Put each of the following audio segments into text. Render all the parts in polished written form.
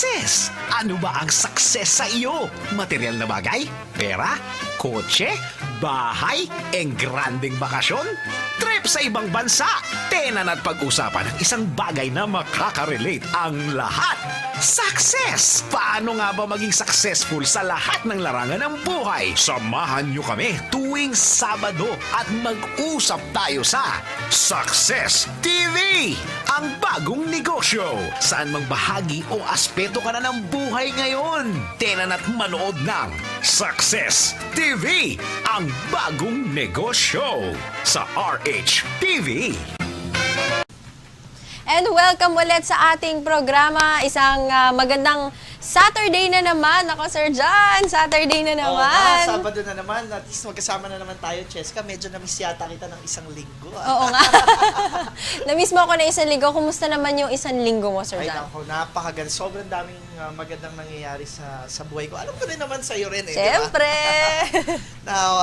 Success! Ano ba ang success sa iyo? Material na bagay? Pera? Kotse? Bahay? Engranding bakasyon? Trip sa ibang bansa? Tenan at pag-usapan ng isang bagay na makaka-relate ang lahat. Success! Paano nga ba maging successful sa lahat ng larangan ng buhay? Samahan niyo kami tuwing Sabado at mag-usap tayo sa Success TV! Ang bagong negosyo. Saan mang bahagi o aspeto ka na ng buhay ngayon? Tenan at manood ng Success TV! Ang bagong negosyo sa RH TV. And welcome ulit sa ating programa. Isang magandang Saturday na naman. Ako, Sir John, Saturday na naman. Sabado na naman. At least magkasama na naman tayo, Cheska. Medyo na-miss yata kita ng isang linggo. Oo nga. Na-miss mo ako na isang linggo. Kumusta naman yung isang linggo mo, Sir Ay, John? nako, napakaganda. Sobrang daming magandang nangyayari sa buhay ko. Alam ko rin naman sa'yo rin eh. Siyempre! Diba? Now,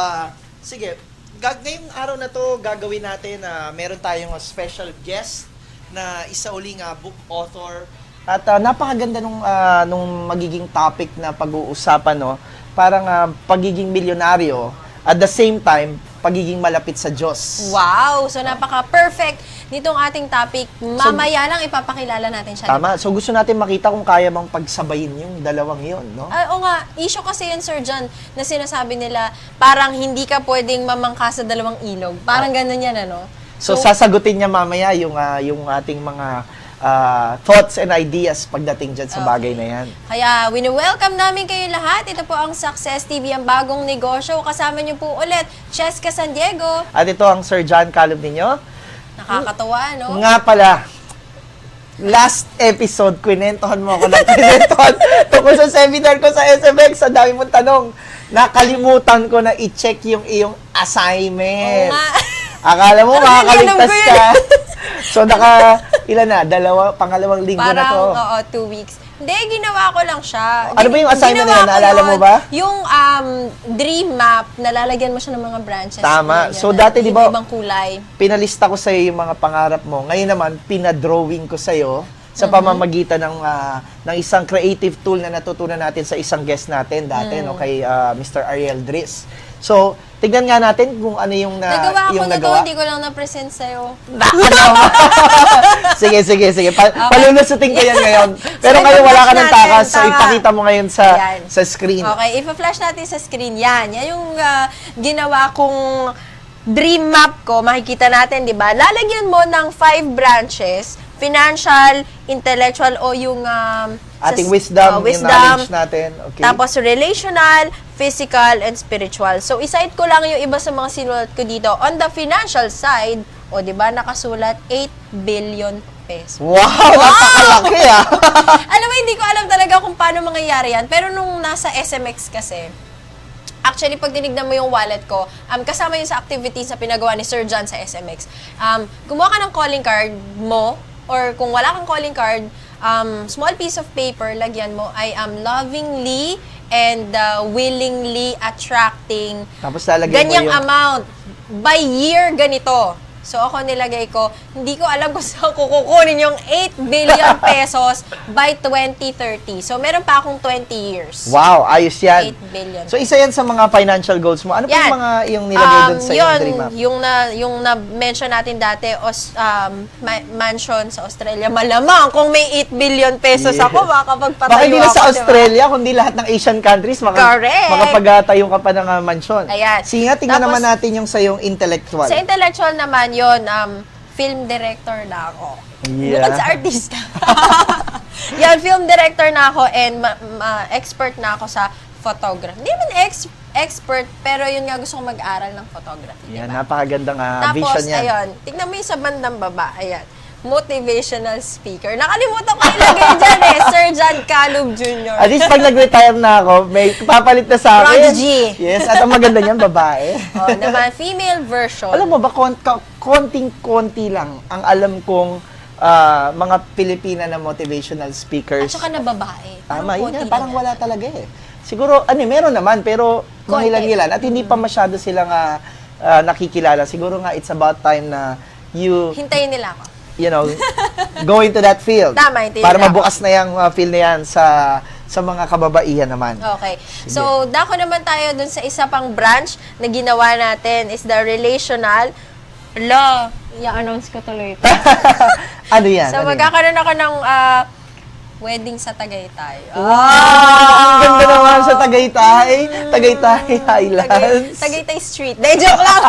sige. Ngayong araw na to, gagawin natin na meron tayong special guest na isa uling book author. At napakaganda nung magiging topic na pag-uusapan, no? Parang pagiging milyonaryo, at the same time, pagiging malapit sa Diyos. Wow! So, napaka-perfect nitong ating topic. Mamaya lang ipapakilala natin siya. Tama. So, gusto natin makita kung kaya bang pagsabayin yung dalawang yun, no? Oo nga, issue kasi yan, Sir John, na sinasabi nila, parang hindi ka pwedeng mamangka sa dalawang ilog. Parang ganun yan, ano? So, sasagutin niya mamaya yung ating mga thoughts and ideas pagdating dyan sa bagay na yan. Kaya, wini-welcome namin kayo lahat. Ito po ang Success TV, ang bagong negosyo. Kasama niyo po ulit, Cheska San Diego. At ito ang Sir John Calum ninyo. Nakakatawa, no? Nga pala, last episode, kwinentohan mo ako ng kwinentohan tungkol sa seminar ko sa SMX. Ang dami mong tanong. Nakalimutan ko na i-check yung iyong assignment. Oo nga. Akala mo makakaligtas alam ko ka. So, ilan na? Pangalawang linggo na to. Parang, oo, 2 weeks. Hindi, ginawa ko lang siya. Ano ba yung assignment na Ginawa yan? ko Naalala mo yun. ba? Yung dream map, nalalagyan mo siya ng mga branches. Tama. Ganyan, So, dati, di ba, ibang kulay. pinalista ko sa'yo yung mga pangarap mo. Ngayon naman, pinadrawing ko sa'yo sa pamamagitan ng isang creative tool na natutunan natin sa isang guest natin dati, no, kay Mr. Ariel Dris. So, tignan nga natin kung ano yung Nagawa ko yung na to, nagawa. hindi ko lang na-present sa'yo. Sige. Palulusutin ko yan ngayon. Pero ngayon wala ka ng takas, so Tama. ipakita mo ngayon Ayan. sa screen. Okay, ipa-flash natin sa screen. Yan yung ginawa kong dream map ko. Makikita natin, di ba? Lalagyan mo ng 5 branches. Financial, intellectual, o yung Ating wisdom, yung knowledge natin. Okay. Tapos relational, physical, and spiritual. So, iside ko lang yung iba sa mga sinulat ko dito. On the financial side, o di ba, nakasulat 8 billion pesos. Wow! Napakalaki Alam mo, hindi ko alam talaga kung paano mangyayari yan. Pero nung nasa SMX kasi, actually, pag dinignan mo yung wallet ko, kasama yun sa activities na pinagawa ni Sir John sa SMX. Gumawa ka ng calling card mo, or kung wala kang calling card, small piece of paper, lagyan mo, I am lovingly and willingly attracting Tapos lalagyan mo ganyang yung... amount by year ganito. So ako nilagay ko, hindi ko alam kung saan ko kukunin yung 8 billion pesos by 2030. So meron pa akong 20 years. Wow, ayos yan. 8 billion. So isa yan sa mga financial goals mo. Ano pa Yan. yung mga yung nilagay doon sa iyong dream map? Yung na-mention natin dati, mansion sa Australia. Malamang kung may 8 billion pesos Yes. ako, makakapagpatayo Baka hindi na sa ako, Australia, kundi lahat ng Asian countries Correct. makapagtayo ka pa ng mansion. Ayan. Sige nga, tingnan Tapos, naman natin yung sa iyong intellectual. Sa intellectual naman yon, film director na ako. Yeah. Bukod sa artista. Yan, film director na ako and expert na ako sa photography. Hindi man expert, pero yun nga gusto kong mag-aral ng photography. Yan, Diba? napakagandang Tapos, vision yan. ayun, tignan mo yung sa bandang baba, ayan, motivational speaker. Nakalimutan ko ilagay dyan Sir John Calum Jr. At least pag nag-retire na ako, may papalit na sa akin. Prodigy. Yes, at ang maganda niyan, babae. Naman, female version. Alam mo ba, konting-konti lang ang alam kong mga Pilipina na motivational speakers. At saka na babae. Tama, yun konti yan. Parang lang wala talaga eh. Siguro, meron naman, pero Konti. mahilan-hilan. At hindi pa masyado silang nakikilala. Siguro nga, it's about time na Hintayin nila ako. you know, go into that field. Tama, hindi Para na ako. mabukas na yung field na yan sa mga kababaihan naman. Okay. So, dako naman tayo dun sa isa pang branch na ginawa natin is the relational. Ala, i-announce ko tuloy ito. Ano yan? So, Ano yan? magkakaroon ako ng wedding sa Tagaytay. Ang ganda naman sa Tagaytay. Tagaytay Highlands. Tagaytay Street. De, joke lang.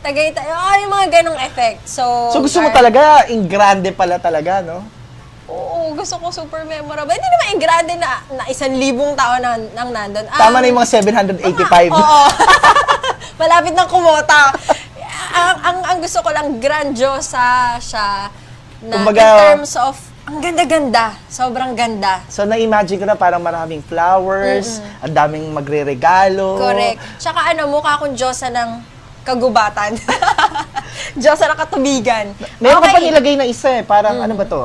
Tagaytay. Yung mga ganong effect. So So gusto mo talaga, in grande pala talaga, no? Oo, gusto ko super memorable. Hindi naman yung grande na 1,000 tao nang nandun. Tama na yung mga 785. Oo. Malapit ng kumota. Ang gusto ko lang grandiosa siya na Kumbaga, in terms of ang ganda-ganda. Sobrang ganda. So na-imagine ko na parang maraming flowers, ang daming magre-regalo. Correct. Tsaka mukha akong Diyosa ng kagubatan. Diyosa ng katubigan. Meron ka pa nilagay na isa eh, parang ano ba to?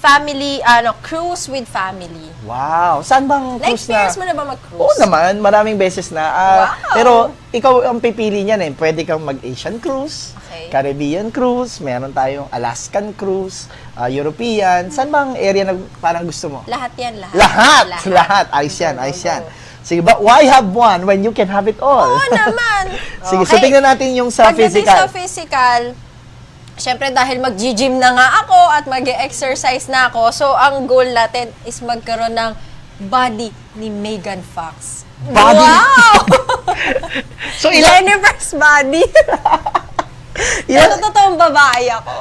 Family, cruise with family. Wow! Saan bang cruise na? Na-experience mo na ba mag-cruise? Oo naman, maraming beses na. Wow! Pero ikaw ang pipili niyan eh. Pwede kang mag-Asian cruise, Okay. Caribbean cruise, meron tayong Alaskan cruise, European. Saan bang area na parang gusto mo? Lahat yan, lahat. Lahat! Ayos yan, Go, ayos go, yan. go. Sige, but why have one when you can have it all? Oo naman. Sige, so tingnan natin yung sa Pagdating physical. sa physical, syempre dahil mag-gym na nga ako at mag-exercise na ako, so ang goal natin is magkaroon ng body ni Megan Fox. Body? Wow! So ilang, Jennifer's body. Pero totoong babae ako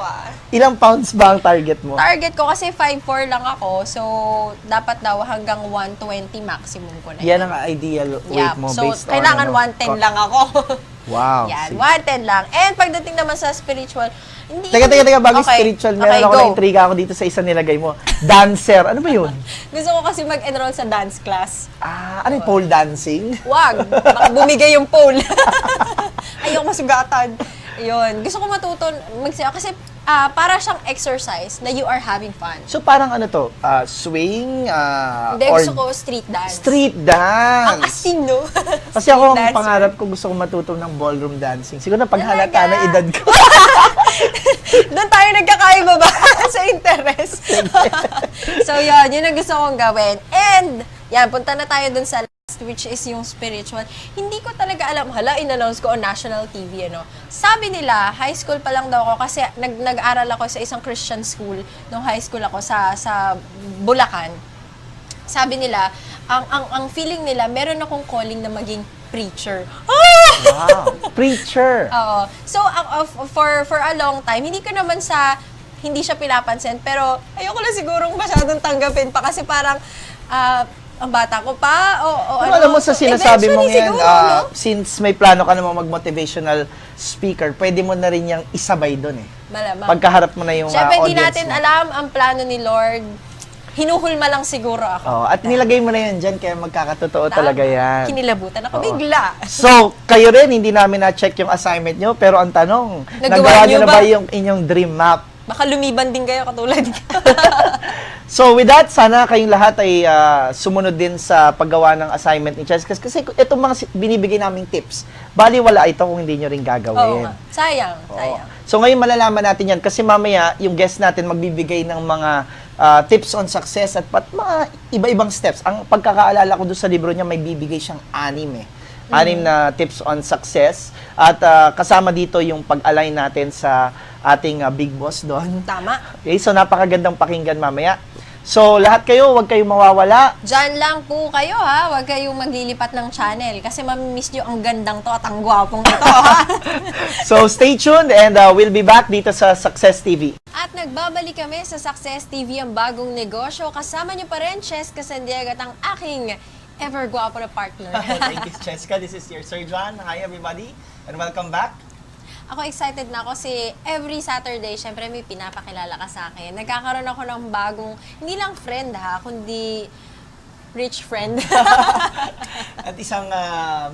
ilang pounds ba ang target mo? Target ko kasi 5'4 lang ako, so dapat daw hanggang 120 maximum ko na. Yan ang ideal weight mo So, based on kailangan ano? 110 lang ako. Wow. Yan, sige. 110 lang. And pagdating naman sa spiritual, hindi... Teka, bago Okay, spiritual, meron okay, ako go. na-intriga ako dito sa isang nilagay mo. Dancer, ano ba yun? Gusto ko kasi mag-enroll sa dance class. Ano yung pole dancing? Wag, baka bumigay yung pole. Ayoko masugatan. Yun. Gusto ko matuto magsayaw kasi para siyang exercise na you are having fun. So parang ano to, swing, Hindi, or gusto ko street dance. street dance. Ang asin, no? Kasi ako, ang Street dancer. pangarap ko, gusto ko matuto ng ballroom dancing. Siguro na paghalata Talaga? na edad ko. Doon tayo nagkakaiba ba sa interest? So, yun ang gusto kong gawin. And, yan, punta na tayo dun sa last, which is yung spiritual. Hindi ko talaga alam, in-announce ko on national TV, Sabi nila, high school pa lang daw ako kasi nag-aral ako sa isang Christian school nung high school ako sa Bulacan. Sabi nila, ang feeling nila, meron akong calling na maging preacher. Wow. Preacher. Oo. So, for a long time, hindi siya pinapansin, pero ayoko lang sigurong masyadong tanggapin pa kasi parang, ang bata ko pa, Pero alam mo sa sinasabi mong yan, siguro, no? since may plano ka namang mag-motivational speaker, pwede mo na rin yung isabay doon eh. Malamang. Pagkaharap mo na yung Siyempre, hindi audience natin mo. alam ang plano ni Lord. Hinuhulma lang siguro ako. Oh, at nilagay mo na yan dyan, kaya magkakatotoo talaga yan. Kinilabutan ako Oo. bigla. So, kayo rin, hindi namin na-check yung assignment nyo, pero ang tanong, nagawa Nagawa nyo nyo na ba? ba yung inyong dream map? Baka lumiban din kayo katulad ko. So, with that, sana kayong lahat ay sumunod din sa paggawa ng assignment ni Chess. Kasi itong mga binibigay naming tips, bali wala ito kung hindi nyo rin Oo gagawin. nga. Sayang. Oo. So, ngayon malalaman natin yan kasi mamaya yung guest natin magbibigay ng mga tips on success at mga iba-ibang steps. Ang pagkakaalala ko doon sa libro niya, may bibigay siyang 6 eh. 6 na tips on success. At kasama dito yung pag-align natin sa ating big boss doon. Tama. Okay, so napakagandang pakinggan mamaya. So, lahat kayo, huwag kayong mawawala. Diyan lang po kayo, ha? Huwag kayong maglilipat ng channel kasi mamimiss nyo ang gandang to at ang gwapong ito, ha? So, stay tuned and we'll be back dito sa Success TV. At nagbabalik kami sa Success TV, ang bagong negosyo. Kasama nyo pa rin, Chess Casandiaga at ang aking ever gwapo na partner. Thank you, Cheska. This is your Sir John. Hi, everybody, and welcome back. Ako excited na ako kasi every Saturday, syempre may pinapakilala ka sa akin. Nagkakaroon ako ng bagong, hindi lang friend ha, kundi rich friend. At isang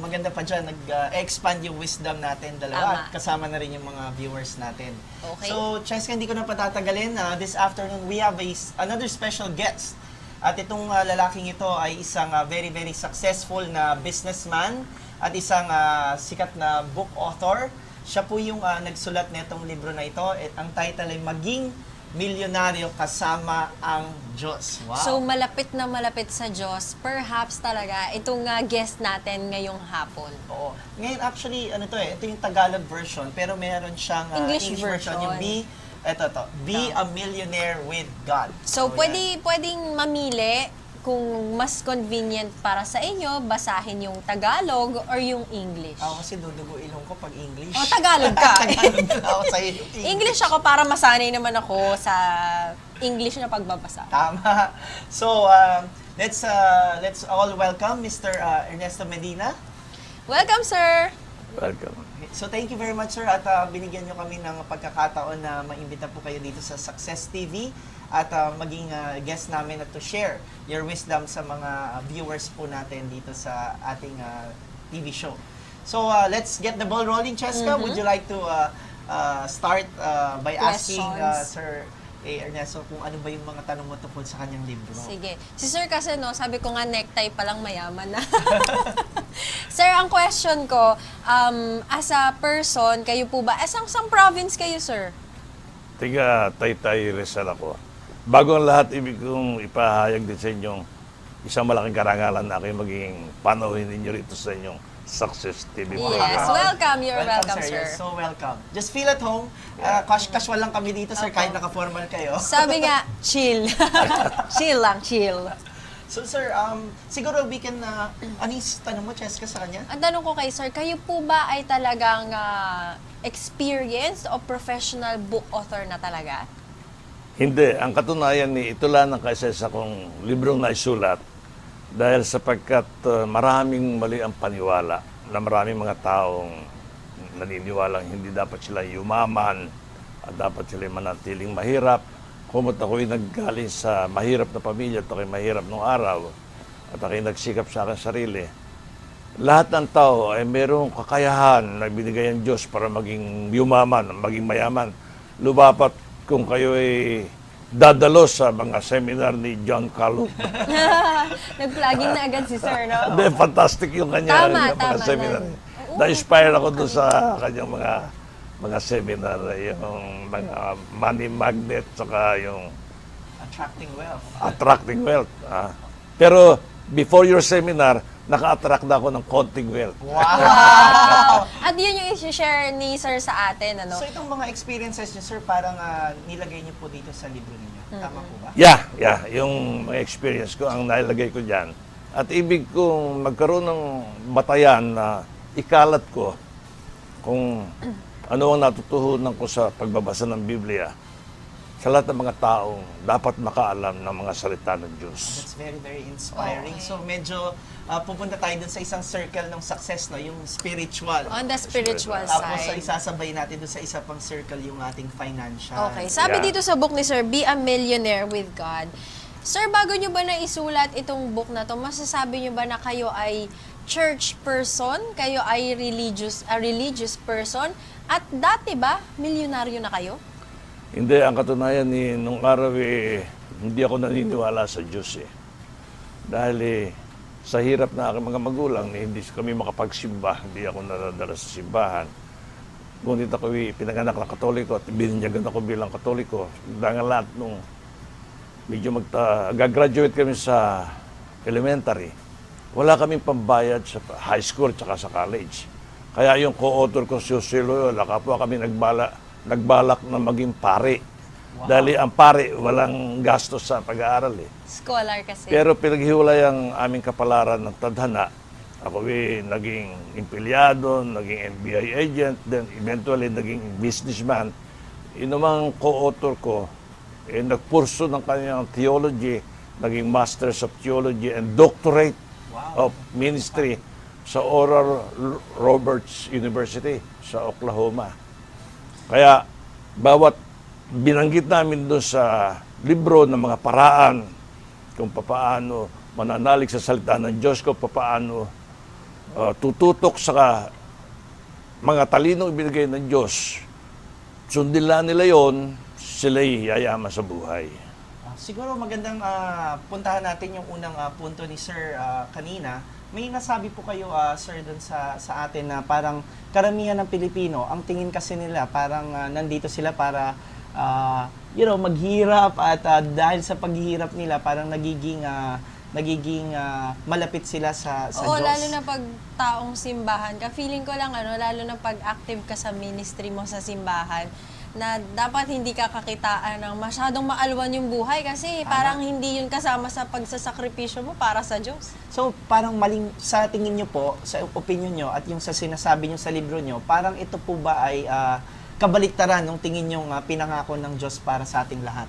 maganda pa dyan, nag-expand yung wisdom natin dalawa. Tama. At kasama na rin yung mga viewers natin. Okay. So, Cheska, hindi ko na patatagalin. This afternoon, we have another special guest. At itong lalaking ito ay isang very, very successful na businessman at isang sikat na book author. Siya po yung nagsulat nitong libro na ito. At ang title ay Maging Milyonaryo Kasama ang Diyos. Wow. So, malapit na malapit sa Diyos. Perhaps talaga, itong guest natin ngayong hapon. Oo. Ngayon, actually, ito yung Tagalog version, pero meron siyang English version. Yung version. Be a Millionaire with God. So, yan. pwedeng mamili kung mas convenient para sa inyo, basahin yung Tagalog or yung English. Ako kasi dudugo ilong ko pag English. O, Tagalog ka. Tagalog na ako sa iyo. English ako para masanay naman ako sa English na pagbabasa. Tama. So, let's all welcome Mr. Ernesto Medina. Welcome, sir! Welcome. So, thank you very much, sir. At binigyan nyo kami ng pagkakataon na maimbita po kayo dito sa Success TV at maging guest namin at to share your wisdom sa mga viewers po natin dito sa ating TV show. So, let's get the ball rolling, Cheska. Would you like to start by asking Questions. Sir Ernesto kung ano ba yung mga tanong mo tungkol sa kanyang libro? Sige. Si sir kasi, no, sabi ko nga necktie pa lang mayaman na. Sir, ang question ko, as a person, kayo po ba, sang province kayo, sir? Tiga Taytay Rizal ako. Bago ang lahat, ibig kong ipahayag din sa inyong isang malaking karangalan na kayo maging panauhin ninyo rito sa inyong Success TV program. Yes, welcome. You're welcome, sir. You're so welcome. Just feel at home. Casual lang kami dito, sir, kahit naka-formal kayo. Sabi nga, chill. Chill lang, chill. So, sir, siguro we can, ano yung tanong mo, Cheska, sa kanya? Ang tanong ko kay sir, kayo po ba ay talagang experienced o professional book author na talaga? Hindi. Ang katunayan ni ito lang ang kaisa-isa kong librong naisulat dahil sapagkat maraming mali ang paniwala na maraming mga taong naniniwalang hindi dapat sila yumaman at dapat sila manatiling mahirap. Kumot ako'y naggaling sa mahirap na pamilya at ako'y mahirap nung araw at ako'y nagsikap sa aking sarili. Lahat ng tao ay mayroong kakayahan na binigay ang Diyos para maging yumaman, maging mayaman. Lumapat kung kayo ay dadalo sa mga seminar ni John Calhoun. Nag-plugging na agad si sir, no? Hindi, fantastic yung kanya Tama, yung mga tama seminar. na. Na-inspire ako doon sa kanyang mga seminar, yung mga money magnet, saka yung Attracting wealth. attracting wealth. Pero before your seminar, naka-attract na ako ng konting wealth. Wow! At yun yung i-share ni sir sa atin, ano? So, itong mga experiences niyo, sir, parang nilagay niyo po dito sa libro ninyo. Tama po ba? Yeah. Yung mga experience ko, ang nailagay ko dyan. At ibig kong magkaroon ng batayan na ikalat ko kung ano ang natutuhunan ko sa pagbabasa ng Biblia sa lahat ng mga taong dapat makaalam ng mga salita ng Diyos. That's very, very inspiring. So, medyo pupunta tayo dun sa isang circle ng success, no? Yung spiritual. On the spiritual Tapos, side. isasabay natin dun sa isa pang circle yung ating financial. Okay. Sabi Yeah. dito sa book ni Sir, Be a Millionaire with God. Sir, bago nyo ba naisulat itong book na to, masasabi nyo ba na kayo ay church person? Kayo ay a religious person? At dati ba, milyonaryo na kayo? Hindi, ang katunayan nung araw hindi ako naniniwala sa Diyos Dahil sa hirap na aking mga magulang, hindi kami makapagsimba, hindi ako nadadala sa simbahan. Ngunit ako pinanganak na Katoliko at bininyagan ako bilang Katoliko. Dahil lahat nung medyo gagraduate kami sa elementary, wala kaming pambayad sa high school at sa college. Kaya yung co-author ko si Jose Loyola, kapwa kami nagbalak na maging pare. Wow. Dahil ang pare, walang gastos sa pag-aaral Scholar kasi. Pero pinaghiwalay ang aming kapalaran ng tadhana. Ako naging empleyado, naging NBI agent, then eventually naging businessman. Inumang co-author ko, nagpurso ng kanyang theology, naging Masters of Theology and Doctorate of Ministry sa Oral Roberts University sa Oklahoma. Kaya bawat binanggit namin doon sa libro ng mga paraan kung paano mananalig sa salita ng Diyos, kung paano tututok sa mga talinong ibinigay ng Diyos, sundin lang nila yon, sila'y yayaman sa buhay. Siguro magandang puntahan natin yung unang punto ni Sir kanina may nasabi po kayo, sir, dun sa atin na parang karamihan ng Pilipino, ang tingin kasi nila parang nandito sila para, maghirap at dahil sa paghihirap nila, parang nagiging malapit sila sa Oo, Diyos. lalo na pag taong simbahan ka. Feeling ko lang, lalo na pag active ka sa ministry mo sa simbahan, na dapat hindi ka kakitaan ng masyadong maalwan yung buhay kasi parang hindi yun kasama sa pagsasakripisyo mo para sa Diyos. So, parang maling, sa tingin nyo po, sa opinion nyo, at yung sa sinasabi nyo sa libro nyo, parang ito po ba ay kabaliktaran ng tingin nyo pinangako ng Diyos para sa ating lahat?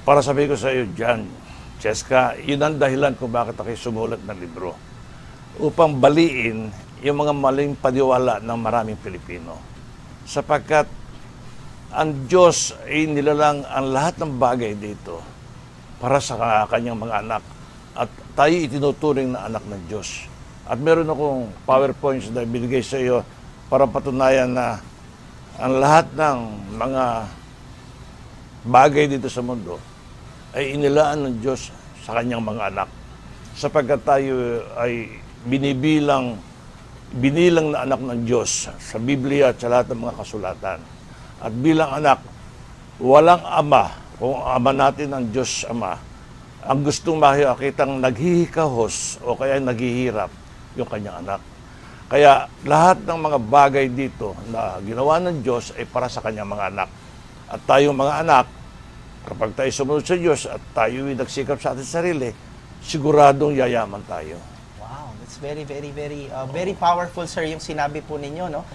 Para sabihin ko sa iyo, John, Cheska, yun ang dahilan kung bakit ako sumulat ng libro. Upang baliin yung mga maling paniwala ng maraming Pilipino. Sapagkat ang Diyos ay nilalang ang lahat ng bagay dito para sa kanyang mga anak. At tayo itinuturing na anak ng Diyos. At meron akong PowerPoints na binigay sa iyo para patunayan na ang lahat ng mga bagay dito sa mundo ay inilaan ng Diyos sa kanyang mga anak. Sapagkat tayo ay binilang na anak ng Diyos sa Biblia at sa lahat ng mga kasulatan. At bilang anak, walang ama, kung ama natin ang Diyos Ama, ang gustong makikitang naghihikahos o kaya naghihirap yung kanyang anak. Kaya lahat ng mga bagay dito na ginawa ng Diyos ay para sa kanyang mga anak. At tayong mga anak, kapag tayo sumunod sa Diyos at tayo ay nagsikap sa ating sarili, siguradong yayaman tayo. Wow, that's very, very, very powerful, sir, yung sinabi po ninyo, no?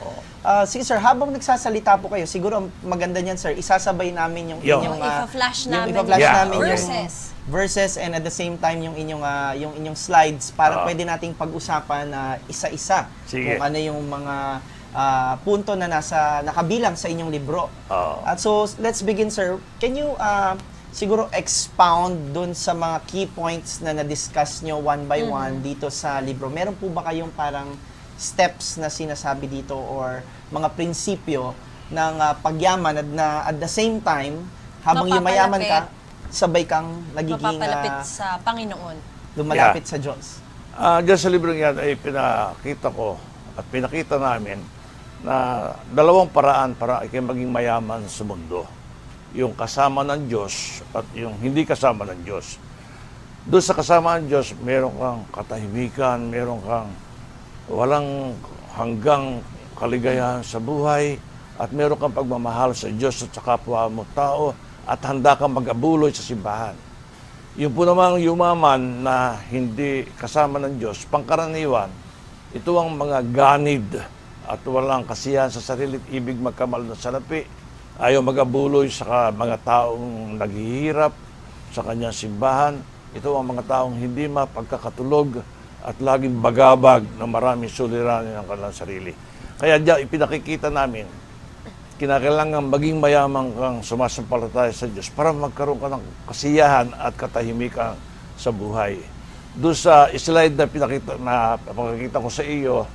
Sige, sir, habang nagsasalita po kayo, siguro maganda niyan, sir, isasabay namin yung Yo. inyong... Ipa-flash namin yung verses. Verses and at the same time yung inyong slides para pwede nating pag-usapan na isa-isa Sige. kung ano yung mga punto na nakabilang sa inyong libro. At so, let's begin, sir. Can you siguro expound dun sa mga key points na na-discuss nyo one by one dito sa libro? Meron po ba kayong parang steps na sinasabi dito or mga prinsipyo ng pagyaman at the same time, habang yumayaman ka, sabay kang nagiging Mapapalapit sa Panginoon. lumalapit sa Diyos? Diyan sa librong yan ay pinakita ko at pinakita namin na dalawang paraan para ikay maging mayaman sa mundo. Yung kasama ng Diyos at yung hindi kasama ng Diyos. Doon sa kasama ng Diyos, meron kang katahimikan, meron kang walang hanggang kaligayahan sa buhay, at meron kang pagmamahal sa Diyos at sa kapwa mo tao, at handa kang mag-abuloy sa simbahan. Yung po namang yumaman na hindi kasama ng Diyos, pangkaraniwan, ito ang mga ganid at walang kasiyahan sa sarili, ibig magkamal ng salapi, ayaw mag-abuloy sa mga taong naghihirap sa kanyang simbahan. Ito ang mga taong hindi mapagkakatulog at laging bagabag na maraming suliranin ng kanilang sarili. Kaya diyan ipinakikita namin, kinakailangan maging mayaman kang sumasampalataya sa Diyos para magkaroon ka ng kasiyahan at katahimikan sa buhay. Doon sa slide na pinakita ko sa iyo,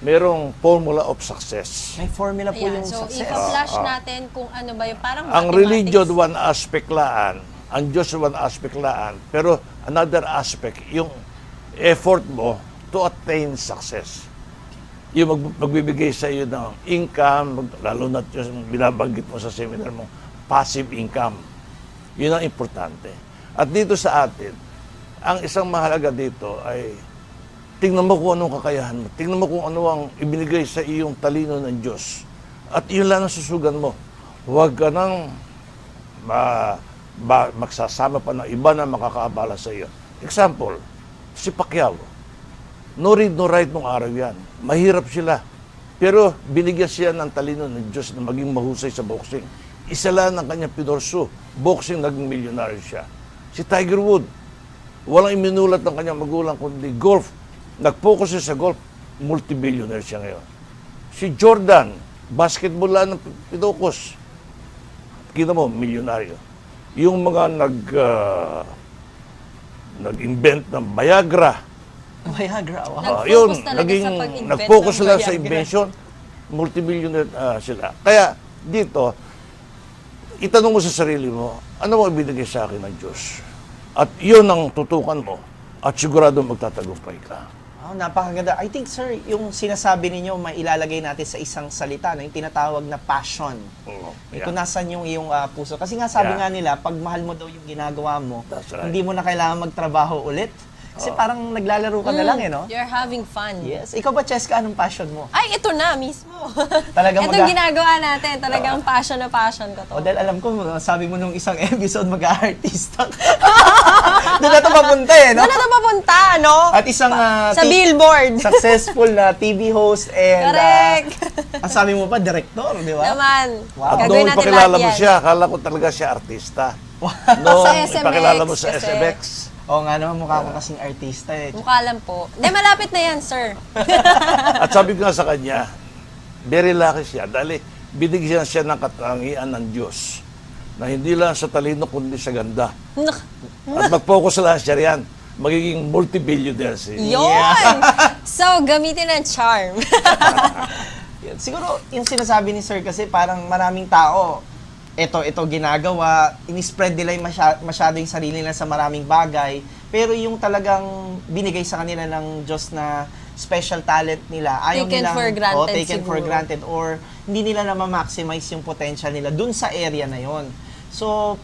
merong formula of success. May formula po Ayan, yung so success. ipa-flash natin kung ano ba yung parang Ang mathematics. religion, one aspect laan. Ang Diyos, one aspect laan. Pero another aspect, yung effort mo to attain success. Yung magbibigay sa iyo ng income, lalo na yung binabanggit mo sa seminar mo, passive income. Yun ang importante. At dito sa atin, ang isang mahalaga dito ay tingnan mo kung anong kakayahan mo. Tingnan mo kung ano ang ibinigay sa iyong talino ng Diyos. At yun lang ang susugan mo. Huwag ka nang magsasama pa ng iba na makakaabala sa iyo. Example, si Pacquiao. No read, no write nung araw yan. Mahirap sila. Pero binigyan siya ng talino ng Diyos na maging mahusay sa boxing. Isa lang ang kanyang pinursu. Boxing, naging milyonaryo siya. Si Tiger Woods, walang iminulat ng kanyang magulang kundi golf. Nag-focus siya sa golf, multi-billionaire siya ngayon. Si Jordan, basketball lang ng pinukos. Kita mo, milyonaryo. Yung mga nag-invent ng Viagra, Viagra, wow. Nag-focus talaga naging sa pag-invent nag-focus ng sila sa Viagra. invention, multi-billionaire sila. Kaya dito, itanong mo sa sarili mo, ano mo ibinigay sa akin ng Diyos? At yun ang tutukan mo. at sigurado magtatagumpay ka. Oh, napakaganda. I think, sir, yung sinasabi ninyo, mailalagay natin sa isang salita, no? Yung tinatawag na passion. Oo, Ito yan. nasan yung iyong puso. Kasi nga sabi Yeah. nga nila, pag mahal mo daw yung ginagawa mo, That's right. hindi mo na kailangan magtrabaho ulit. Kasi parang naglalaro ka na lang, no? You're having fun. Yes. Ikaw ba, Cheska, anong passion mo? Ay, ito na mismo. Talagang Itong ginagawa natin, talagang passion na passion ko to. O dahil alam ko, sabi mo nung isang episode, mag-artista. Doon na ito papunta eh, no? Doon na ito papunta, no? At isang Sa billboard. successful na TV host and Correct. ang sabi mo pa, director, di ba? Naman. Wow. At Gagawin nung natin ipakilala lahat mo yan. siya, akala ko talaga siya artista. Nung Sa SMX ipakilala mo sa kasi. SMX, Oo nga naman, mukha mo kasing artista eh. Mukha lang po. Hindi, malapit na yan, sir. at sabi ko nga sa kanya, very lucky siya dahil binigyan siya ng katangian ng Diyos na hindi lang sa talino kundi sa ganda. At mag-focus lang siya riyan. Magiging multi-billionaire siya. Yun! So, gamitin ang charm. Yan. Siguro, yung sinasabi ni Sir kasi parang maraming tao, ito ginagawa, in-spread nila yung masyado yung sarili nila sa maraming bagay, pero yung talagang binigay sa kanila ng Diyos na special talent nila, ayaw Taken nilang, for granted taken for siguro. granted, or hindi nila na ma-maximize yung potential nila dun sa area na yon. So,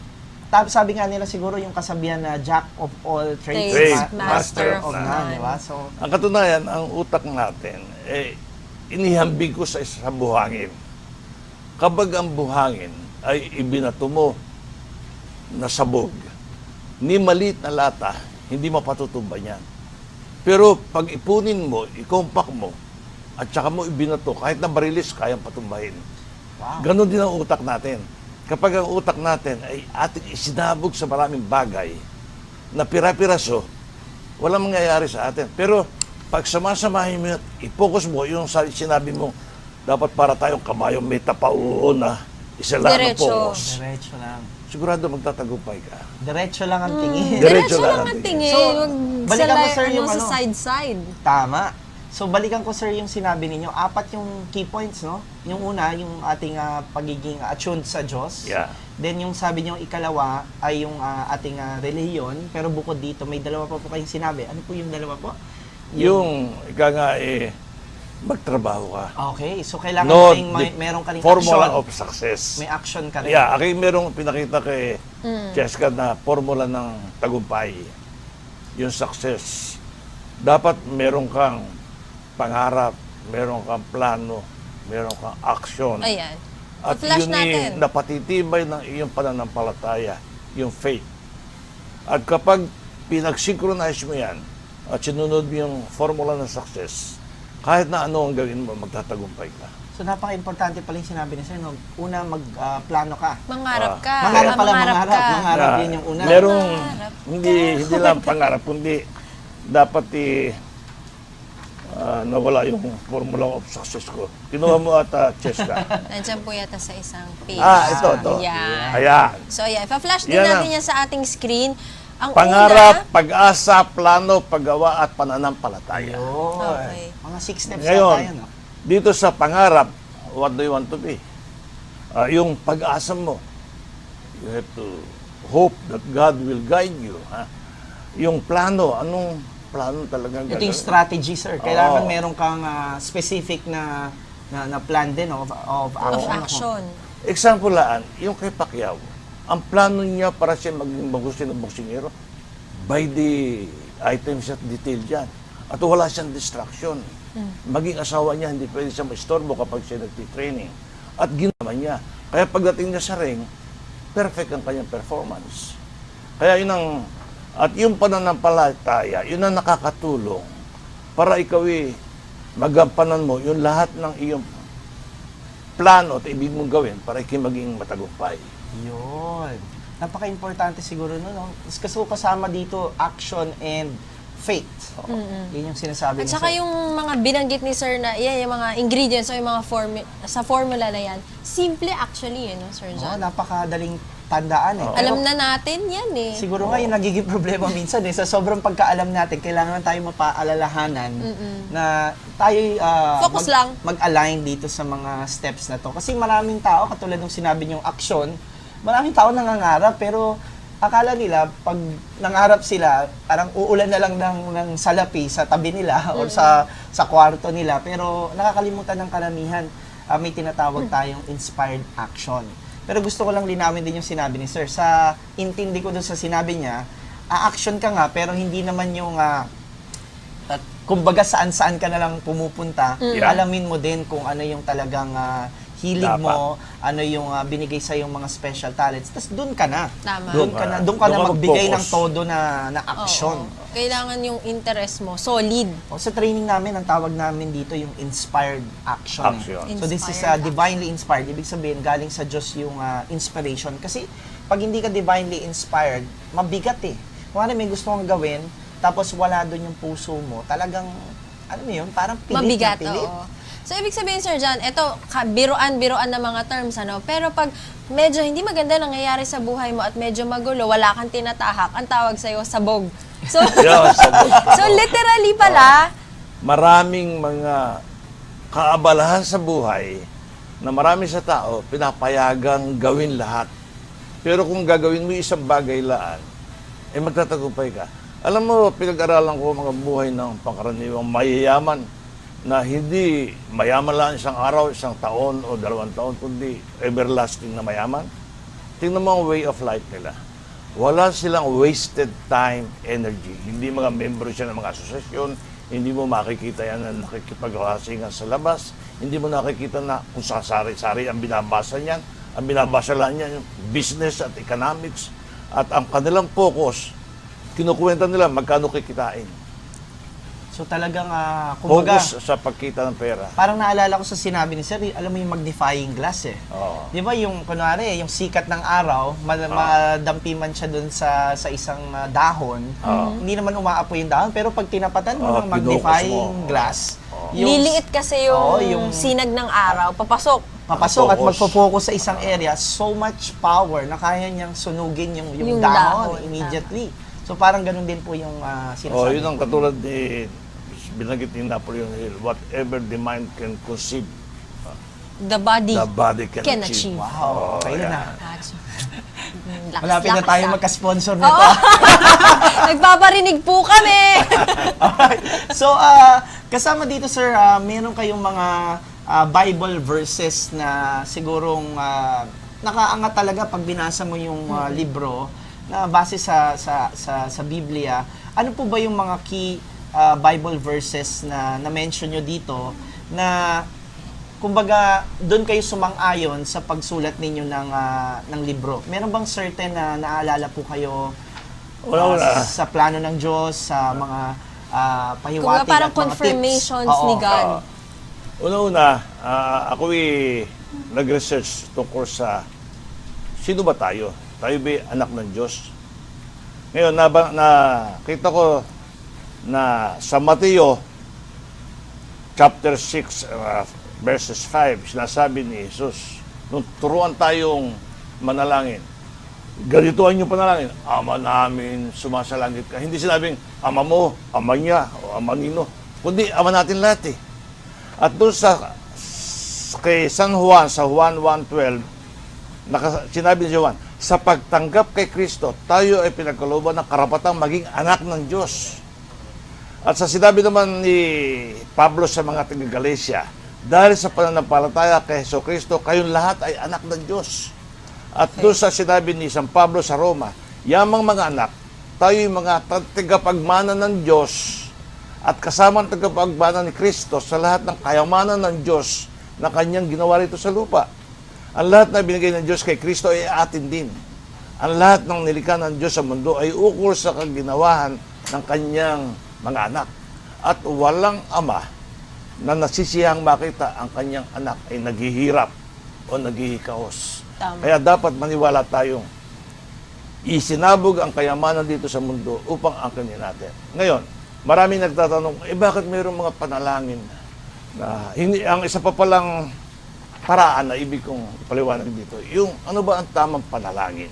sabi nga nila siguro yung kasabihan na Jack of all trades, Trades, master master of of none, none. di ba? So, Ang katunayan, ang utak natin, inihambing ko sa buhangin. Kapag ang buhangin ay ibinato mo na sabog, ni maliit na lata, hindi mapatutumba yan. Pero pag ipunin mo, i-compact mo, at saka mo ibinato, kahit na barilis, kayang patumbahin. wow. Ganon din ang utak natin. Kapag ang utak natin ay ating isinabog sa maraming bagay na pira-piraso, walang mangyayari sa atin. Pero pag samasamahin mo, i-focus mo yung sinabi mo, dapat para tayong kamayong may tapauo na isa lang ang Diretso. focus. Diretso lang. Sigurado magtatagumpay ka. Diretso lang ang tingin. Diretso Diretso lang lang ang ang tingin. tingin. So, Huwag balikan ko, sir, sa yung ano. side-side. Tama. So, balikan ko, sir, yung sinabi ninyo. 4 yung key points, no? Yung una, yung ating pagiging attuned sa Diyos. Yeah. Then, yung sabi niyo, ikalawa, ay yung ating relihiyon. Pero bukod dito, may dalawa pa po kayong sinabi. Ano po yung dalawa po? Yung, ika nga magtrabaho ka. Okay. So, kailangan No, ring meron ka ring formula action. of success. May action ka rin. Yeah, aking merong pinakita kay Cheska na formula ng tagumpay. Yung success. Dapat meron kang pangarap, meron kang plano, meron kang action. Ayan. At I-flash yun natin. napatitibay ng iyong pananampalataya, yung faith. At kapag pinag-synchronize mo yan, at sinunod mo yung formula ng success, kahit na ano ang gawin mo, magtatagumpay ka. So, napaka-importante pala yung sinabi ni Sir. No? Una, magplano ka. Mangarap ka. Mangarap pala, Mangarap mangarap. ka. Mangarap yun yung una. Merong, Pangarap hindi lang pangarap, kundi dapat nawala yung formula of success ko. Kinuha mo ata, Cheska. Nandiyan po yata sa isang page. Ito. Yan. Ayan. So, ayan. Pa-flash din Yan natin ang- yan sa ating screen. Ang Pangarap, una, pag-asa, plano, paggawa at pananampalataya. Yun. Okay. Mga 6 steps Ngayon, na tayo, no? dito sa pangarap, what do you want to be? Yung pag-asa mo, you have to hope that God will guide you. Ha? Yung plano, anong plano talaga Ito yung strategy, sir. Kailangan meron kang specific na plan din of of action. action. Example laan, yung kay Pacquiao, ang plano niya para siya maging mahusay na boksingero, by the items at detail dyan. At wala siyang distraction. Maging asawa niya, hindi pwede siya maistorbo kapag siya nagtitraining. At ginawa niya. Kaya pagdating niya sa ring, perfect ang kanyang performance. Kaya yun ang, at yung pananampalataya, yun ang nakakatulong para ikaw magampanan mo yung lahat ng iyong plano at ibig mong gawin para ikaw maging matagumpay. Yun. Napaka-importante siguro nun, no? Kasi kasama dito, action and faith. Yun yung sinasabi At ni saka Sir. yung mga binanggit ni Sir na, yan, yung mga ingredients o yung mga sa formula na yan, simple actually, Sir Oh, John. napakadaling tandaan eh. Pero Alam na natin yan eh. siguro nga yung nagiging problema minsan sa sobrang pagkaalam natin, kailangan tayo mapaalalahanan na tayo Focus lang. mag-align dito sa mga steps na to. Kasi maraming tao, katulad ng sinabi niyong aksyon, maraming tao nangangarap pero akala nila pag nangarap sila, parang uulan na lang ng salapi sa tabi nila or sa kwarto nila. Pero nakakalimutan ng karamihan, may tinatawag tayong inspired action. Pero gusto ko lang linawin din yung sinabi ni Sir. Sa intindi ko dun sa sinabi niya, action ka nga pero hindi naman yung kumbaga saan-saan ka na lang pumupunta, alamin mo din kung ano yung talagang hilig mo, ano yung binigay sa yung mga special talents. Tapos doon ka na. Tama. Doon ka na Doon ka magbigay ng mag-focus. todo na action. Oo. Kailangan yung interest mo, solid. O, sa training namin, ang tawag namin dito yung inspired action. Action. So this is Inspired divinely inspired. Ibig sabihin, galing sa Diyos yung inspiration. Kasi pag hindi ka divinely inspired, mabigat eh. Kung ano may gusto kang gawin, tapos wala doon yung puso mo, talagang, ano yun, parang pilit Mabigat, na pilit. oo. So, ibig sabihin, Sir John, ito, biruan na mga terms, ano? Pero pag medyo hindi maganda nangyayari sa buhay mo at medyo magulo, wala kang tinatahak, ang tawag sa'yo, sabog. So, Yeah, sabog. so literally pala, Maraming mga kaabalahan sa buhay na marami sa tao pinapayagang gawin lahat. Pero kung gagawin mo isang bagay laan, magtatagumpay ka. Alam mo, pinag-aralan ko mga buhay ng pangkaraniwang mayayaman na hindi mayaman lang isang araw, isang taon o 2 taon, kundi everlasting na mayaman. Tingnan mo ang way of life nila. Wala silang wasted time, energy. Hindi mga membro siya ng mga asosasyon, hindi mo makikita yan na nakikipaglasingan sa labas, hindi mo nakikita na kung sasari-sari ang binabasa niyan. Ang binabasa lang niyan yung business at economics. At ang kanilang focus, kinukuwenta nila magkano kikitain. So talagang, kumbaga, Focus sa pagkita ng pera. parang naalala ko sa sinabi ni Sir, alam mo yung magnifying glass eh. Oo. Di ba yung, kunwari, yung sikat ng araw, madampi man siya dun sa isang dahon, hindi naman umaapoy yung dahon, pero pag tinapatan mo ng Pinukus magnifying mo. glass, liliit kasi Oo, yung sinag ng araw, papasok. papasok at Focus. magpo-focus sa isang area, so much power na kaya niyang sunugin yung Yung dahon dahon, immediately. So parang ganun din po yung sinasabi. Yun ang katulad ni binanggit ni Napoleon Hill, whatever the mind can conceive, The body the body can, can achieve. achieve. Wow, okay yeah. na. Lakas, Malapit na lakas, tayo ah. magka-sponsor nito. Oo. Nagpaparinig po kami. Alright. So, kasama dito, sir, meron kayong mga Bible verses na sigurong nakaangat talaga pag binasa mo yung libro na base sa Biblia. Ano po ba yung mga key Bible verses na na-mention nyo dito na kumbaga doon kayo sumang-ayon sa pagsulat ninyo ng libro? Meron bang certain na naalala po kayo Wala. sa plano ng Diyos, sa mga pahiwatig Kumbaga parang at mga confirmations tips? ni Oo. God. Una-una, ako nag-research tungkol sa sino ba tayo? Tayo ba anak ng Diyos? Ngayon, nakita ko na sa Mateo chapter 6 verses 5, sinasabi ni Jesus, nung turuan tayong manalangin, ganituan yung panalangin, Ama namin, sumasalangit ka. Hindi sinabing, Ama mo, Ama niya, o Ama nino, kundi Ama natin lahat eh. At doon kay San Juan, sa Juan 1:12, sinabi ni Juan, sa pagtanggap kay Kristo, tayo ay pinagkalooban ng karapatang maging anak ng Diyos. At sa sinabi naman ni Pablo sa mga taga-Galacia, dahil sa pananampalataya kay Jesucristo, kayong lahat ay anak ng Diyos. At doon sa sinabi ni San Pablo sa Roma, yamang mga anak, tayo yung mga tagapagmana ng Diyos at kasama ang tagapagmana ni Kristo sa lahat ng kayamanan ng Diyos na kanyang ginawa rito sa lupa. Ang lahat na binigay ng Diyos kay Kristo ay atin din. Ang lahat ng nilikha ng Diyos sa mundo ay ukol sa kaginawahan ng kanyang mga anak. At walang ama na nasisiyang makita ang kanyang anak ay naghihirap o naghihikaos. Tama. Kaya dapat maniwala tayong isinabog ang kayamanan dito sa mundo upang angkinin natin. Ngayon, maraming nagtatanong, bakit mayroong mga panalangin na hindi, ang isa pa palang paraan na ibig kong paliwanag dito, yung ano ba ang tamang panalangin?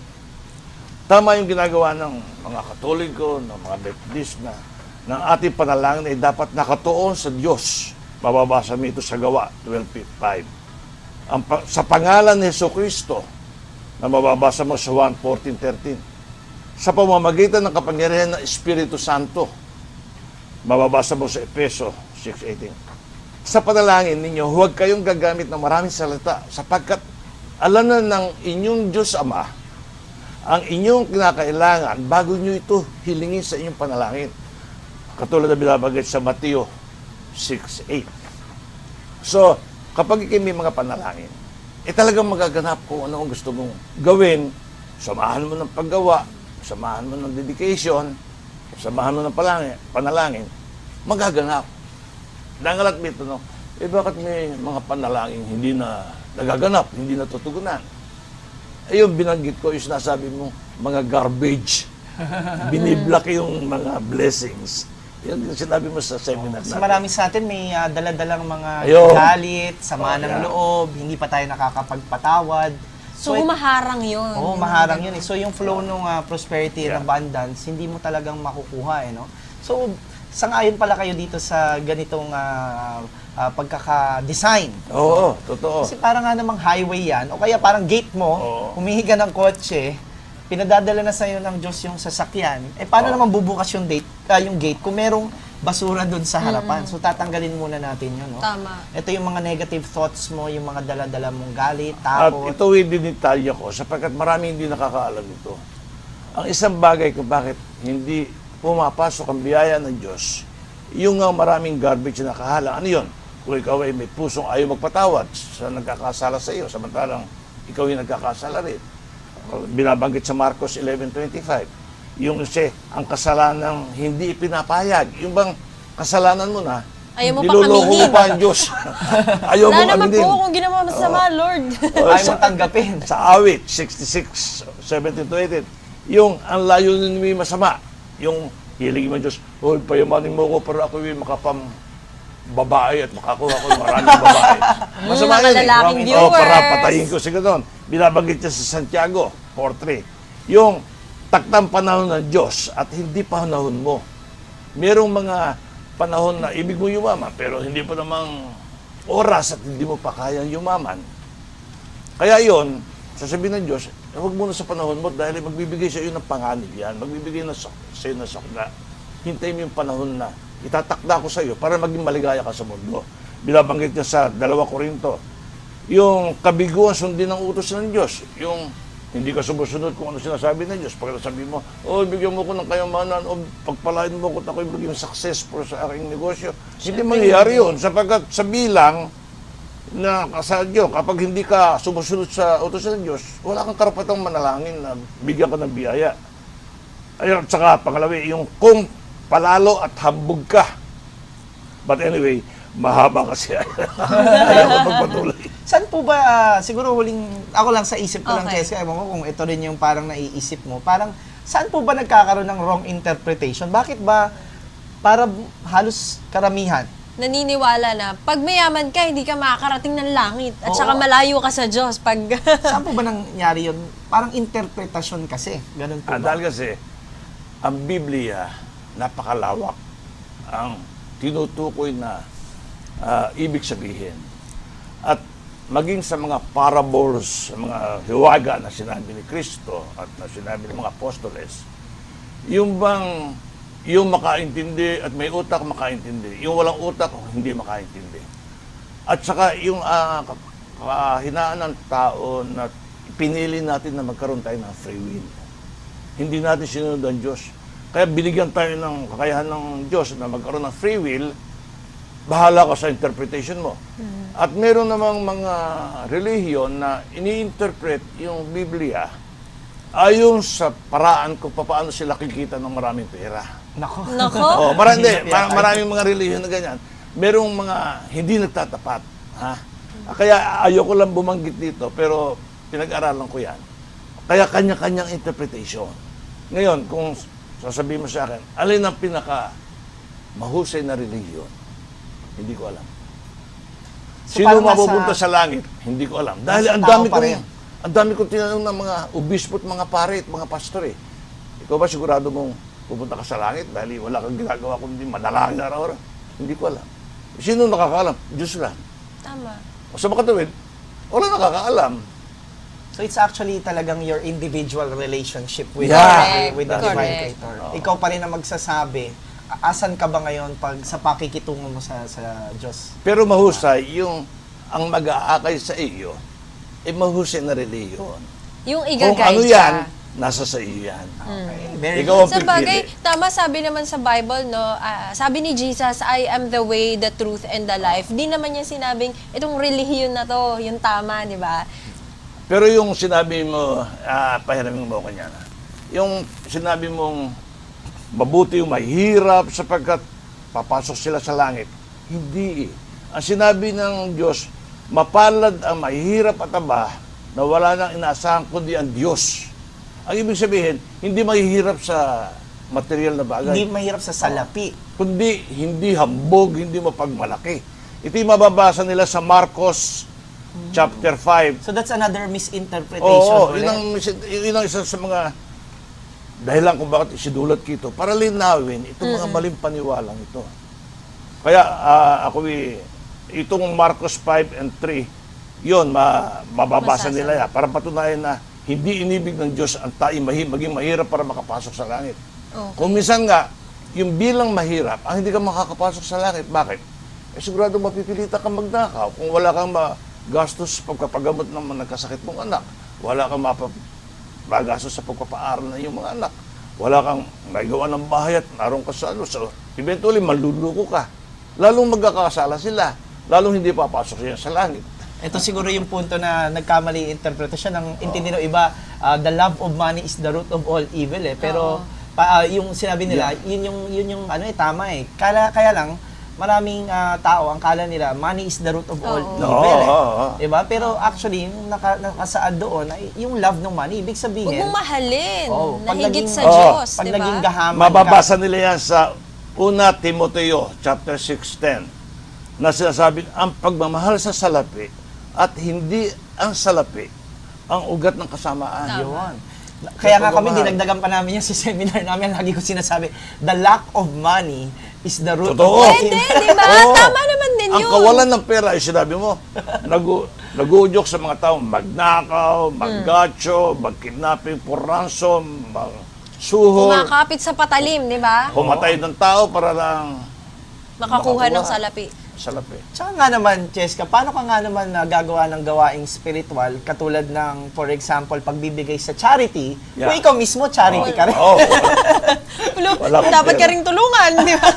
Tama yung ginagawa ng mga Katoliko, ng mga Baptist na ng ating panalangin ay dapat nakatuon sa Diyos. Mababasa mo ito sa Gawa 12:5. Sa pangalan ni Jesucristo, na mababasa mo sa Juan 14:13. sa pamamagitan ng kapangyarihan ng Espiritu Santo. Mababasa mo sa Efeso 6:18. Sa panalangin ninyo, huwag kayong gagamit ng maraming salita sapagkat alam na ng inyong Diyos Ama ang inyong kinakailangan bago nyo ito hilingin sa inyong panalangin. Katulad na binabanggit sa Mateo 6:8. So, kapag ikay may mga panalangin, talagang magaganap kung ano ang gusto mong gawin. Samahan mo ng paggawa, samahan mo ng dedication, samahan mo ng panalangin, magaganap. Dangalat dito, no? Bakit may mga panalangin hindi na nagaganap, hindi natutugunan? Ayun, binanggit ko, yung sinasabi mo, mga garbage. Biniblock yung mga blessings. Yan yung sinabi mo sa seminar Sa natin. marami sa atin may dala-dalang mga Ayun. galit, sama ng yeah. loob, hindi pa tayo nakakapagpatawad. So, maharang yun. Oo, maharang yun eh. So, yung flow ng prosperity and Yeah. abundance, hindi mo talagang makukuha eh, no? So, sangayon pala kayo dito sa ganitong pagkaka-design. Oo, totoo. Kasi parang nga namang highway yan, o kaya parang gate mo, Oo. humihi ka ng kotse, pinadadala na sa'yo ng Diyos yung sasakyan. Paano naman bubukas yung gate kung merong basura doon sa harapan? So, tatanggalin muna natin yun, no? Tama. Ito yung mga negative thoughts mo, yung mga dala-dala mong galit, At takot. ito yung dinitalya ko sapagkat marami hindi nakakaalam ito. Ang isang bagay kung bakit hindi pumapasok ang biyaya ng Diyos, yung maraming garbage na nakahalang. Ano yun? Kung ikaw ay may pusong ayaw magpatawad sa nagkakasala sa iyo, samantalang ikaw yung nagkakasala rin. Binabanggit sa Marcos 11:25. Yung ang kasalanang hindi ipinapayag. Yung bang kasalanan mo na, Ayaw mo pa niloloko mo aminin. pa ang Diyos. Ayaw Wala mo naman aminin. po kung ginawa masama, Lord. Ayaw mo tanggapin. Sa awit, 66:17-18, yung ang layunin mo yung masama, yung hiling mo Diyos, hoy, payamanin mo ko para ako yung babae at makakuha ko yung maraming babae. Masama mga yun eh. lalaking Oo, para viewers. patayin ko si Ganon. Binabanggit niya sa Santiago 4:3. Yung taktang panahon ng Diyos at hindi panahon mo. Merong mga panahon na ibig mo yumaman, pero hindi pa namang oras at hindi mo pa kayang yumaman. Kaya yon, sasabihin ng Diyos, huwag muna sa panahon mo dahil magbibigay sa iyo ng panganib yan, magbibigay sa iyo ng sakda. Hintayin mo yung panahon na itatakda ko sa iyo para maging maligaya ka sa mundo. Binabanggit niya sa 2 Korinto, yung kabiguan sundin ng utos ng Diyos, yung hindi ka sumusunod kung ano sinasabi ng Diyos. Pag sabi mo, bigyan mo ko ng kayamanan, o pagpalain mo ko at ako'y maging successful sa aking negosyo. Hindi mangyayari yun, sapagkat sa bilang na sa Diyos, kapag hindi ka sumusunod sa utos ng Diyos, wala kang karapatang manalangin na bigyan ka ng biyaya. Ayun, at saka pangalawi, yung kung palalo at hambog ka. But anyway, mahaba kasi. Ayaw ko magpatuloy. Saan po ba, siguro ako lang sa isip ko lang, Okay. Cheska, ewan ko kung ito rin yung parang naiisip mo, parang saan po ba nagkakaroon ng wrong interpretation? Bakit ba para halos karamihan? Naniniwala na pag mayaman ka, hindi ka makakarating ng langit. At Oo. saka malayo ka sa Diyos. Pag Saan po ba nangyari yun? Parang interpretasyon kasi. Ganun po ba? Dahil kasi, ang Biblia, napakalawak. Ang tinutukoy na ibig sabihin. At maging sa mga parables, sa mga hiwaga na sinabi ni Kristo at na sinabi ng mga apostoles, yung bang yung makaintindi at may utak makaintindi, yung walang utak hindi makaintindi. At saka yung kahinaan ng tao na pinili natin na magkaroon tayo ng free will. Hindi natin sinunod ang Diyos. Kaya binigyan tayo ng kakayahan ng Diyos na magkaroon ng free will, bahala ka sa interpretation mo. At meron namang mga relihiyon na ini-interpret yung Biblia ayon sa paraan kung paano sila kikita ng maraming pera. Nako. Nako. Maraming mga relihiyon na ganyan. Merong mga hindi nagtatapat. Ha? Kaya ayoko lang bumanggit dito, pero pinag-aralan ko yan. Kaya kanya-kanyang interpretation. Ngayon, kung sasabihin mo sa akin, alin ang pinaka mahusay na relihiyon? Hindi ko alam. So, Sino parang mapupunta nasa- sa langit? Hindi ko alam. Dahil Nasa ang tao dami pa rin. kong tinanong ng mga obispo at mga pare at mga pastor eh. Ikaw ba sigurado mong pupunta ka sa langit dahil wala kang ginagawa kundi manalangin araw-araw? Hindi ko alam. Sino nakakaalam? Diyos lang. Tama. O sa makatuwid, wala nakakaalam. So it's actually talagang your individual relationship with Yeah. with the Correct. Divine Creator. Ikaw pa rin ang magsasabi, asan ka ba ngayon pag sa pakikitungo mo sa Diyos? Pero mahusay, yung ang mag-aakay sa iyo, mahusay na reliyon. Yung Kung i-guide ano siya. yan, nasa sa iyo yan. Okay. Very Ikaw ang Sa bagay, pipili. tama sabi naman sa Bible, no? Sabi ni Jesus, I am the way, the truth, and the life. Di naman niya sinabing, itong relihiyon na to, yung tama, di ba? Pero yung sinabi mo, pahiramin mo ko niyan. Yung sinabi mong mabuti yung mahirap sapagkat papasok sila sa langit. Hindi eh. Ang sinabi ng Diyos, mapalad ang mahirap at aba na wala nang inaasahan kundi ang Diyos. Ang ibig sabihin, hindi mahihirap sa material na bagay. Hindi mahirap sa salapi. Kundi hindi hambog, hindi mapagmalaki. Ito yung mababasa nila sa Marcos chapter 5. So that's another misinterpretation. Oo, ulit. yun ang isa sa mga dahilan kung bakit isidulat kito para linawin itong mga maling paniwalang ito. Kaya itong Marcos 5 and 3, yun, mababasa nila yan para patunayan na hindi inibig ng Diyos ang maging mahirap para makapasok sa langit. Okay. Kung minsan nga, yung bilang mahirap, ang hindi ka makakapasok sa langit. Bakit? Sigurado mapipilitan kang magnakaw kung wala kang gastos sa pagpapagamot ng mga nagkasakit mong anak. Wala kang magastos sa pagpapaaral ng iyong mga anak. Wala kang nagawa ng bahay at naroon ka sa So, eventually, maluluko ka. Lalong magkakasala sila. Lalong hindi papasok siya sa langit. Ito siguro yung punto na nagkamali interpretasyon ng intindi ng iba, the love of money is the root of all evil eh. Pero yung sinabi nila, yun yung tama eh. Kaya lang maraming tao ang kala nila money is the root of all evil eh. Diba? Pero actually yung nakasaad doon ay yung love ng money, ibig Huwag sabihin mong mahalin pag na higit naging- sa Diyos, pag di ba? naging gahaman Mababasa nila yan sa 1 Timoteo chapter 6:10 na sinasabi ang pagmamahal sa salapi at hindi ang salapi ang ugat ng kasamaan. Yun. Kaya nga kami, pagmamahal. dinagdagan pa namin yan sa seminar namin. Lagi ko sinasabi, the lack of money is the root Totoo. of all Pwede, evil. di ba? Oo. Tama naman din Ang yun. kawalan ng pera ay sinabi mo, nag-uudyok sa mga tao, magnakaw, maggacho, magkidnapping for ransom, magsuhol, Kumakapit sa patalim, di ba? pumatay ng tao para lang Makakuha ng makakuha. salapi. salapi. Tsaka nga naman, Cheska, paano ka nga naman gagawa ng gawaing spiritual katulad ng, for example, pagbibigay sa charity, Yeah. kung ikaw mismo charity ka rin. Oh, Wala akong Dapat ka pera. ring tulungan, di ba?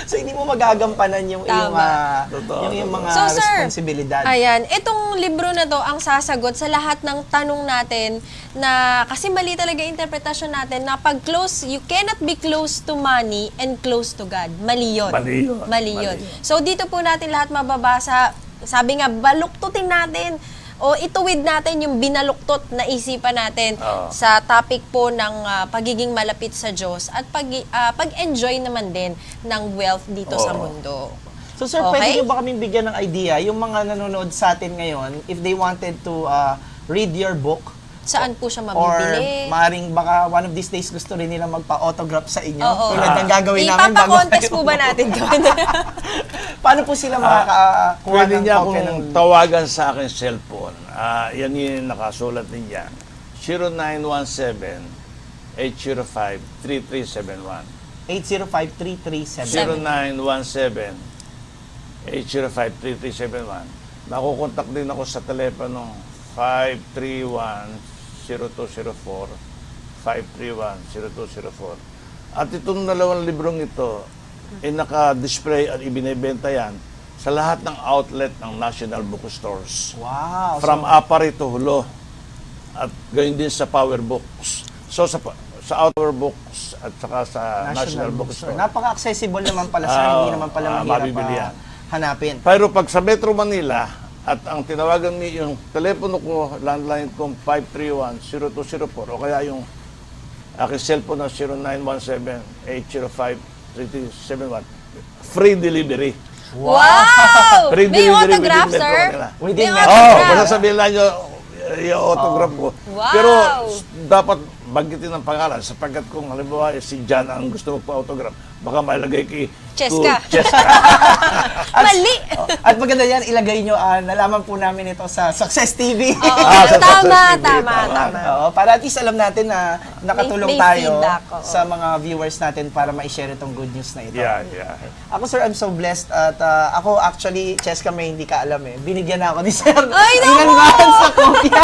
So hindi mo magagampanan yung Totoo, yung mga So, sir, responsibilidad. Ayan, itong libro na to ang sasagot sa lahat ng tanong natin na kasi mali talaga yung interpretasyon natin na pag close, you cannot be close to money and close to God. Mali yun. Mali yun. Mali yun. So dito po natin lahat mababasa, sabi nga, baluktutin natin o ituwid natin yung binaluktot na isipan natin sa topic po ng pagiging malapit sa Diyos at pag-enjoy naman din ng wealth dito sa mundo. So sir, Okay? pwede niyo ba kaming bigyan ng idea, yung mga nanonood sa atin ngayon, if they wanted to read your book, Saan po siya or mabibili? maaaring baka one of these days gusto rin nila magpa-autograph sa inyo, Oo. tulad ng gagawin namin bago Ipapa-contest tayo po ba natin doon? Paano po sila makakakuha Pwede ng niya kopya ng... akong tawagan sa akin cellphone. Yan yung nakasulat niya. 0917-805-3371. 805-3377. 0917-805-3371. Nakukontak din ako sa telepono 531-0204, 531-0204. At itong dalawang librong ito, naka-display at ibinebenta yan sa lahat ng outlet ng National Bookstores. Wow. From Apari to Hulo. At gayon din sa Power Books. So sa Power Books at saka sa National Bookstore. Napaka-accessible naman pala sa hindi naman pala mabibili yan. mahirap hanapin. Pero pag sa Metro Manila, at ang tinawagan ni yung telepono ko, landline ko 531-0204 o kaya yung aking cellphone na 0917-805-3371. Free delivery. Wow! Free May delivery autograph, within sir? Metro Manila. Within May Metro Oo, autograph. basta sabihin lang nyo yung autograph ko. Wow! Pero dapat banggitin ang pangalan sapagkat kung halimbawa si John ang gusto magpa-autograph, baka malagay kay Cheska. Cheska. Mali! At maganda yan, ilagay nyo, nalaman po namin ito sa Success TV. Oo, sa tama, Success TV, tama, tama. tama. Oo, para at least alam natin na nakatulong May tayo feedback, oo. sa mga viewers natin para ma-share itong good news na ito. Yeah. Ako, sir, I'm so blessed at ako actually, Cheska, may hindi ka alam eh. Binigyan na ako ni sir. Ay, in naku! advance sa kopya.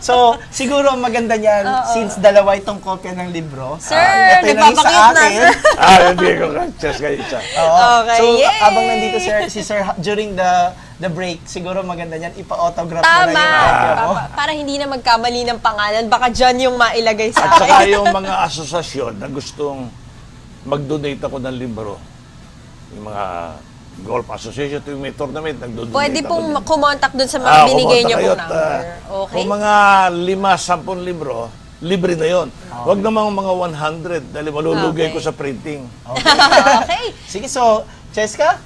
So, siguro ang maganda niyan, since dalawa itong kopya ng libro. Sir, ito yung naging nagpapakit na, sir. Hindi ko kay Cheska isa. Oo. Okay, So, yay! habang nandito si sir, during the break, siguro maganda niyan, ipa-autograph mo na Tama. yung kopya mo. Para hindi na magkamali ng pangalan, baka dyan yung mailagay sa At saka akin. yung mga asosasyon na gustong mag-donate ako ng libro, yung mga golf association, yung may tournament, nag-donate Pwede ako pong dyan. kumontak dun sa mga binigay kumontak niyo kayo pong at, number. Okay? Kung mga 5-10 libro, libre na yon. Huwag namang mga 100 dahil malulugay Okay. ko sa printing. Okay. Sige, so, Cheska,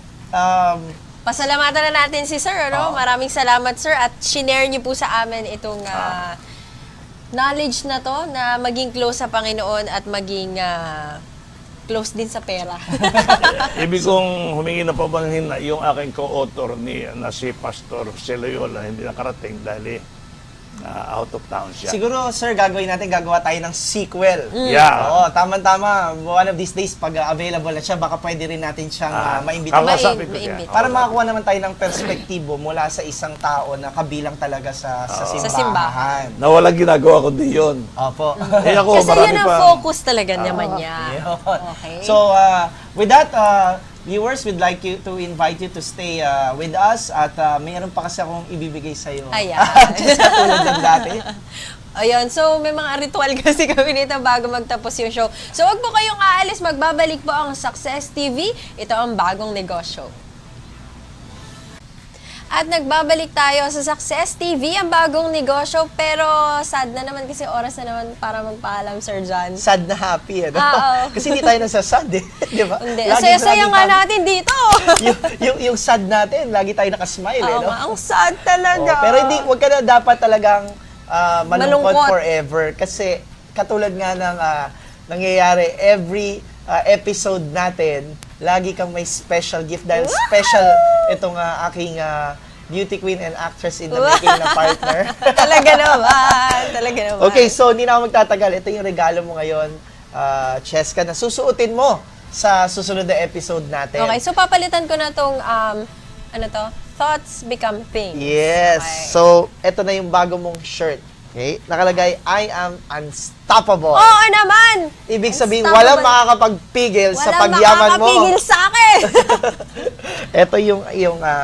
Pasalamatan na natin si Sir, ano? Maraming salamat, Sir, at shinare niyo po sa amin itong knowledge na to na maging close sa Panginoon at maging close din sa pera. Ibig kong humingi na pabanhin na yung aking co-author na si Pastor Celoyola hindi nakarating dahil out of town siya. siguro, sir, gagawa tayo ng sequel. Yeah. Oo, tama-tama. One of these days, pag available na siya, baka pwede rin natin siyang maimbita. Kakasabi ko Maimbita. siya. Para makakuha naman tayo ng perspektibo mula sa isang tao na kabilang talaga sa simbahan. simbahan. Na walang ginagawa kundi yun. Opo. Eh ako, Kasi marami yun ang pa. focus talaga naman niya. Yun. Okay. So, with that, viewers, we'd like to invite you to stay with us at mayroon pa kasi akong ibibigay sa iyo. Ayan. Just katulad ng dati. Ayun, so may mga ritual kasi kami nito bago magtapos yung show. So wag po kayong aalis, magbabalik po ang Success TV. Ito ang bagong negosyo. At nagbabalik tayo sa Success TV, ang bagong negosyo. Pero sad na naman kasi oras na naman para magpaalam, Sir John. Sad na happy, ano? Oo. Kasi hindi tayo nasasad, eh. Di ba? Hindi, Lagi- saya-saya lagi nga tayo- natin dito. yung sad natin, lagi tayo nakasmile, eh, Oo, no? ang sad talaga. Oo, pero hindi, wag ka na dapat talagang malungkot Malungkot. forever. Kasi katulad nga ng nangyayari, every episode natin, lagi kang may special gift dahil special itong aking beauty queen and actress in the making na partner. Talaga naman. Talaga naman. Okay, so hindi na ako magtatagal. Ito yung regalo mo ngayon, Cheska, na susuotin mo sa susunod na episode natin. Okay, so papalitan ko na tong, thoughts become things. Yes. Okay. So, ito na yung bago mong shirt. Okay? Nakalagay, I am unstoppable. Oo naman! Ibig sabihin, Unstoppable. walang makakapagpigil sa Walang pagyaman mo. makakapigil sa akin! Ito yung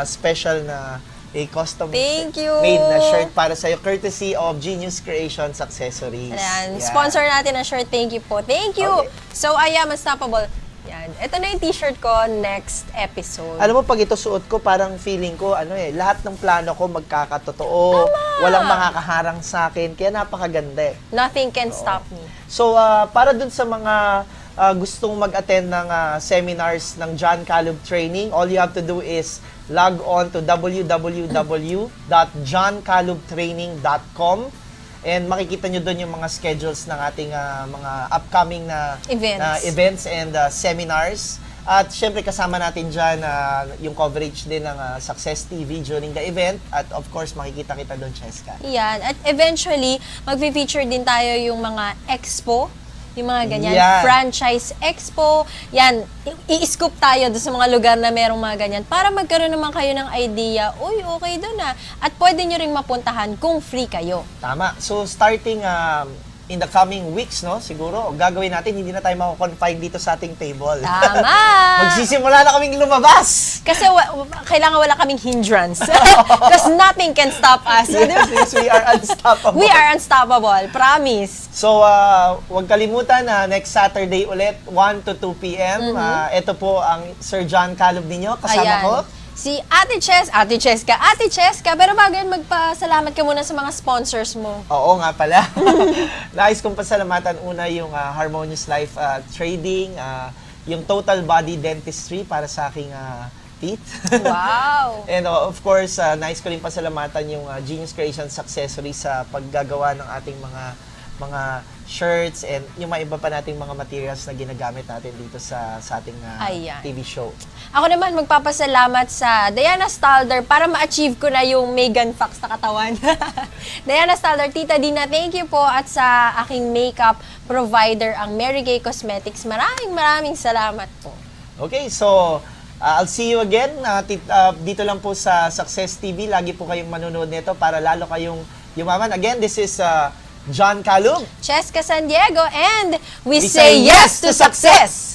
special na custom Thank you. made na shirt para sa'yo, courtesy of Genius Creations Accessories. Ayan, Yan. sponsor natin ang shirt. Thank you po. Thank you! Okay. So, I am unstoppable. Yan. Ito na yung t-shirt ko next episode. Alam mo, pag ito suot ko, parang feeling ko, lahat ng plano ko magkakatotoo. Walang makakaharang sa akin. Kaya napakaganda eh. Nothing can stop me. So, para dun sa mga gustong mag-attend ng seminars ng John Calub Training, all you have to do is log on to www.johncalubtraining.com and makikita nyo doon yung mga schedules ng ating mga upcoming na events and seminars. At syempre kasama natin dyan yung coverage din ng Success TV during the event. At of course, makikita kita doon, Cheska. Yan. At eventually, mag-feature din tayo yung mga expo, yung mga ganyan, Yan. franchise expo. Yan, i-scoop tayo doon sa mga lugar na merong mga ganyan para magkaroon naman kayo ng idea, uy, okay doon na. At pwede nyo ring mapuntahan kung free kayo. Tama. So, starting in the coming weeks, no, siguro, gagawin natin, hindi na tayo makakonfine dito sa ating table. Tama! Magsisimula na kaming lumabas! Kasi kailangan wala kaming hindrance. Because nothing can stop us. Yes, we are unstoppable. We are unstoppable. Promise. So, huwag kalimutan na next Saturday ulit, 1 to 2 p.m. Ito po ang Sir John Calub ninyo. Kasama Ayan. ko. Si Ate Cheska. Pero bago yan, magpasalamat ka muna sa mga sponsors mo. Oo nga pala. Nais kong pasalamatan una yung Harmonious Life Trading, yung Total Body Dentistry para sa aking teeth. Wow! And of course, nais ko rin pasalamatan yung Genius Creations Accessories sa paggagawa ng ating mga mga shirts and yung mga iba pa nating mga materials na ginagamit natin dito sa ating Ayan. TV show. Ako naman, magpapasalamat sa Diana Stalder para ma-achieve ko na yung Megan Fox na katawan. Diana Stalder, Tita Dina, thank you po. At sa aking makeup provider, ang Mary Kay Cosmetics, maraming salamat po. Okay, so I'll see you again dito lang po sa Success TV. Lagi po kayong manonood nito para lalo kayong yumaman. Again, this is John Calum. Cheska San Diego, and we We say say yes to success!